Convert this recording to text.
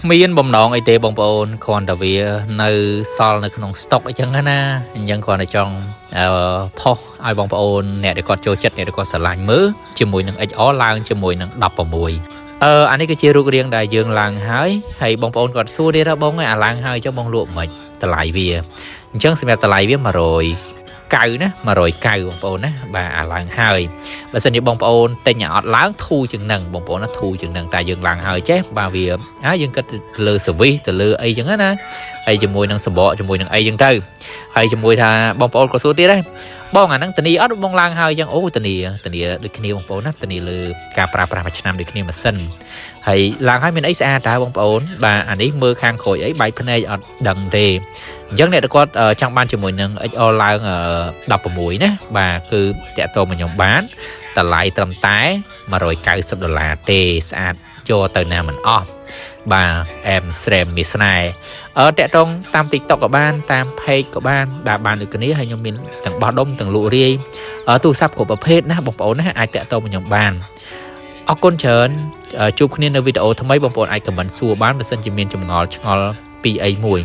គ្មានបំណងអីទេបងប្អូនគ្រាន់តែវានៅសល់នៅក្នុងស្តុកអញ្ចឹងណាអញ្ចឹងគ្រាន់តែចង់ផុសឲ្យបងប្អូនអ្នកដែលគាត់ចូលចិត្តអ្នកដែលគាត់ស្រឡាញ់មើលជាមួយនឹង XR ឡើងជាមួយនឹង16អានេះគឺជារូបរាងដែលយើងឡើងហើយបងប្អូនគាត់សួរទៀតបងអាឡើងហើយចុះបងលក់មិនតម្លៃវាអញ្ចឹងសម្រាប់តម្លៃវា100 កៅណា100 កៅបងប្អូនណាបាទអាឡើងហើយបើសិនជាបងប្អូនទិញអត់ឡើងធូរជាងនឹងបងប្អូនណាធូរជាងនឹងតែយើងឡើងហើយចេះបាទវាយើងគិតទៅលើ service ទៅលើអីចឹងណាហើយជាមួយនឹងសម្បកជាមួយនឹងអីចឹងទៅហើយជាមួយថាបងប្អូនក៏សួរទៀតដែរបងអាហ្នឹងធានាអត់បងឡើងហើយចឹងអូធានាដូចគ្នាបងប្អូនណាធានាលើការប្រើប្រាស់មួយឆ្នាំដូចគ្នាម៉ាស៊ីនហើយឡើងហើយមានអីស្អាតតើបងប្អូនបាទអានេះមើលខាងក្រួយអីបែកភ្នែកអត់ដឹងទេអញ្ចឹងអ្នកគាត់ចង់បានជាមួយនឹង XR ឡើង16ណាបាទគឺតាក់ទងមកខ្ញុំបានតម្លៃត្រឹមតែ$190ទេស្អាតចូលទៅណាមិនអស់បាទអែមស្រែមមានស្នេហ៍តាក់ទងតាម TikTok ក៏បានតាម page ក៏បានបានដូចគ្នាហើយខ្ញុំមានទាំងបោះដុំទាំងលក់រាយទូរស័ព្ទគ្រប់ប្រភេទណាបងប្អូនណាអាចតាក់ទងមកខ្ញុំបានអរគុណច្រើនជួបគ្នានៅវីដេអូថ្មីបងប្អូនអាច comment សួរបានបើសិនជាមានចម្ងល់ឆ្ងល់ពីអីមួយ